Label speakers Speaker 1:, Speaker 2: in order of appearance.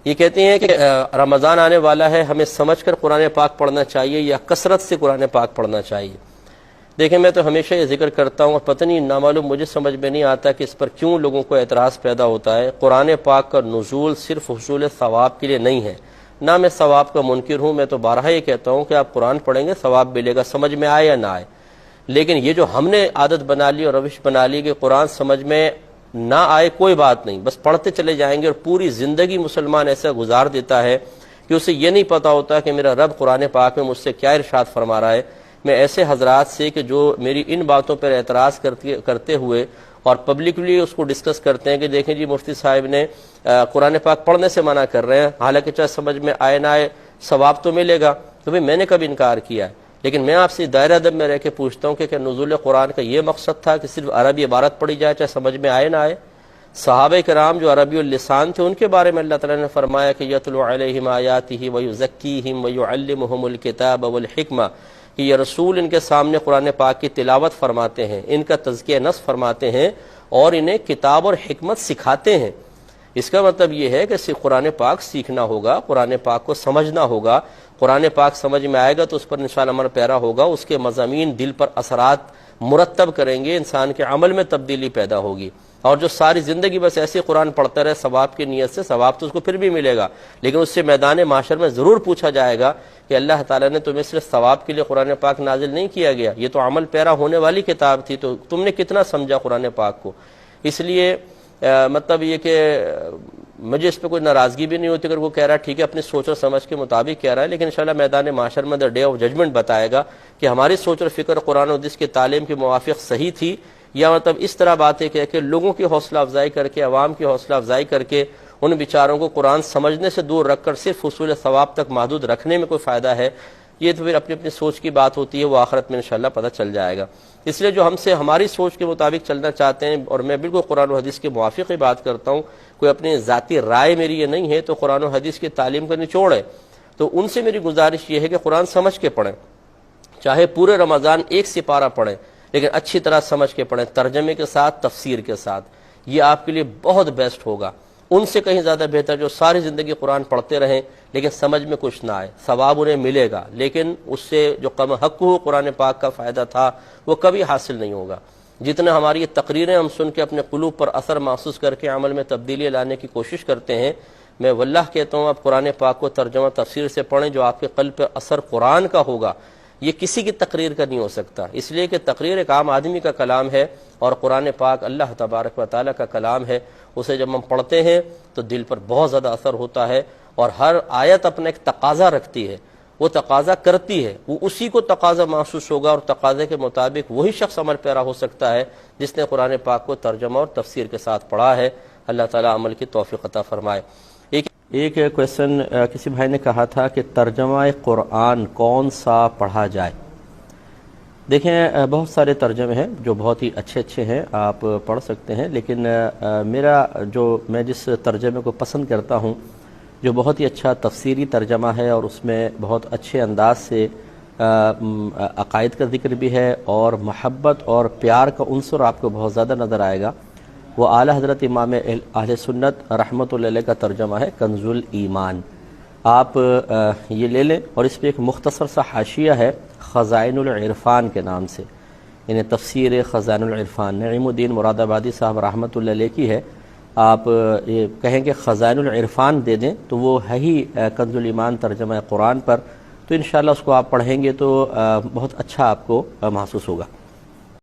Speaker 1: یہ کہتے ہیں کہ رمضان آنے والا ہے، ہمیں سمجھ کر قرآن پاک پڑھنا چاہیے یا کثرت سے قرآن پاک پڑھنا چاہیے؟ دیکھیں، میں تو ہمیشہ یہ ذکر کرتا ہوں اور پتہ نہیں نامعلوم مجھے سمجھ میں نہیں آتا کہ اس پر کیوں لوگوں کو اعتراض پیدا ہوتا ہے۔ قرآن پاک کا نزول صرف حصول ثواب کے لیے نہیں ہے، نہ میں ثواب کا منکر ہوں، میں تو بارہا یہ کہتا ہوں کہ آپ قرآن پڑھیں گے ثواب ملے گا، سمجھ میں آئے یا نہ آئے۔ لیکن یہ جو ہم نے عادت بنا لی اور روش بنا لی کہ قرآن سمجھ میں نہ آئے کوئی بات نہیں، بس پڑھتے چلے جائیں گے، اور پوری زندگی مسلمان ایسا گزار دیتا ہے کہ اسے یہ نہیں پتا ہوتا کہ میرا رب قرآن پاک میں مجھ سے کیا ارشاد فرما رہا ہے۔ میں ایسے حضرات سے کہ جو میری ان باتوں پر اعتراض کرتے ہوئے اور پبلکلی اس کو ڈسکس کرتے ہیں کہ دیکھیں جی مفتی صاحب نے قرآن پاک پڑھنے سے منع کر رہے ہیں، حالانکہ چاہے سمجھ میں آئے نہ آئے ثواب تو ملے گا، تو بھئی میں نے کب انکار کیا ہے؟ لیکن میں آپ سے دائرہ ادب میں رہ کے پوچھتا ہوں کہ نزول قرآن کا یہ مقصد تھا کہ صرف عربی عبارت پڑھی جائے چاہے سمجھ میں آئے نہ آئے؟ صحابہ کرام جو عربی اللسان تھے ان کے بارے میں اللہ تعالیٰ نے فرمایا کہ یتلو علیہم آیاتہ ویزکیہم ویعلمہم الکتاب والحکمہ، کہ یہ رسول ان کے سامنے قرآن پاک کی تلاوت فرماتے ہیں، ان کا تزکیہ نفس فرماتے ہیں اور انہیں کتاب اور حکمت سکھاتے ہیں۔ اس کا مطلب یہ ہے کہ صرف قرآن پاک سیکھنا ہوگا، قرآن پاک کو سمجھنا ہوگا، قرآن پاک سمجھ میں آئے گا تو اس پر انشاءاللہ عمل پیرا ہوگا، اس کے مضامین دل پر اثرات مرتب کریں گے، انسان کے عمل میں تبدیلی پیدا ہوگی۔ اور جو ساری زندگی بس ایسے قرآن پڑھتا رہے ثواب کی نیت سے، ثواب تو اس کو پھر بھی ملے گا، لیکن اس سے میدان معاشر میں ضرور پوچھا جائے گا کہ اللہ تعالیٰ نے تمہیں صرف ثواب کے لیے قرآن پاک نازل نہیں کیا گیا، یہ تو عمل پیرا ہونے والی کتاب تھی، تو تم نے کتنا سمجھا قرآن پاک کو؟ اس لیے مطلب یہ کہ مجھے اس پہ کوئی ناراضگی بھی نہیں ہوتی اگر وہ کہہ رہا ہے ٹھیک ہے اپنی سوچ اور سمجھ کے مطابق کہہ رہا ہے، لیکن انشاءاللہ میدان معاشر میں ڈے آف ججمنٹ بتائے گا کہ ہماری سوچ اور فکر قرآن و حدیث کی تعلیم کے موافق صحیح تھی، یا مطلب اس طرح باتیں کہہ کے لوگوں کی حوصلہ افزائی کر کے، عوام کی حوصلہ افزائی کر کے ان بیچاروں کو قرآن سمجھنے سے دور رکھ کر صرف حصول ثواب تک محدود رکھنے میں کوئی فائدہ ہے؟ یہ تو پھر اپنی اپنی سوچ کی بات ہوتی ہے، وہ آخرت میں انشاءاللہ پتہ چل جائے گا۔ اس لیے جو ہم سے ہماری سوچ کے مطابق چلنا چاہتے ہیں، اور میں بالکل قرآن و حدیث کے موافق ہی بات کرتا ہوں، کوئی اپنی ذاتی رائے میری یہ نہیں ہے، تو قرآن و حدیث کی تعلیم کا نچوڑ ہے، تو ان سے میری گزارش یہ ہے کہ قرآن سمجھ کے پڑھیں، چاہے پورے رمضان ایک سپارہ پڑھیں، لیکن اچھی طرح سمجھ کے پڑھیں، ترجمے کے ساتھ، تفسیر کے ساتھ، یہ آپ کے لیے بہت بیسٹ ہوگا۔ ان سے کہیں زیادہ بہتر جو ساری زندگی قرآن پڑھتے رہیں لیکن سمجھ میں کچھ نہ آئے، ثواب انہیں ملے گا لیکن اس سے جو کم حق ہو قرآن پاک کا فائدہ تھا وہ کبھی حاصل نہیں ہوگا۔ جتنا ہماری یہ تقریریں ہم سن کے اپنے قلوب پر اثر محسوس کر کے عمل میں تبدیلی لانے کی کوشش کرتے ہیں، میں واللہ کہتا ہوں آپ قرآن پاک کو ترجمہ تفسیر سے پڑھیں، جو آپ کے قلب پر اثر قرآن کا ہوگا یہ کسی کی تقریر کا نہیں ہو سکتا، اس لیے کہ تقریر ایک عام آدمی کا کلام ہے اور قرآن پاک اللہ تبارک و تعالیٰ کا کلام ہے، اسے جب ہم پڑھتے ہیں تو دل پر بہت زیادہ اثر ہوتا ہے، اور ہر آیت اپنا ایک تقاضا رکھتی ہے، وہ تقاضا کرتی ہے، وہ اسی کو تقاضا محسوس ہوگا، اور تقاضے کے مطابق وہی شخص عمل پیرا ہو سکتا ہے جس نے قرآن پاک کو ترجمہ اور تفسیر کے ساتھ پڑھا ہے۔ اللہ تعالیٰ عمل کی توفیق عطا فرمائے۔ ایک کویسچن کسی بھائی نے کہا تھا کہ ترجمہ قرآن کون سا پڑھا جائے؟ دیکھیں بہت سارے ترجمے ہیں جو بہت ہی اچھے ہیں، آپ پڑھ سکتے ہیں، لیکن میں جس ترجمے کو پسند کرتا ہوں جو بہت ہی اچھا تفسیری ترجمہ ہے اور اس میں بہت اچھے انداز سے عقائد کا ذکر بھی ہے اور محبت اور پیار کا عنصر آپ کو بہت زیادہ نظر آئے گا، وہ اعلیٰ حضرت امام اہل سنت رحمۃ اللہ علیہ کا ترجمہ ہے کنز الایمان۔ آپ یہ لے لیں، اور اس پہ ایک مختصر سا حاشیہ ہے خزائن العرفان کے نام سے، یعنی تفسیر خزائن العرفان، نعیم الدین مراد آبادی صاحب رحمۃ اللہ علیہ کی ہے۔ آپ یہ کہیں کہ خزائن العرفان دے دیں تو وہ ہے ہی کنز الایمان ترجمہ قرآن پر، تو انشاءاللہ اس کو آپ پڑھیں گے تو بہت اچھا آپ کو محسوس ہوگا۔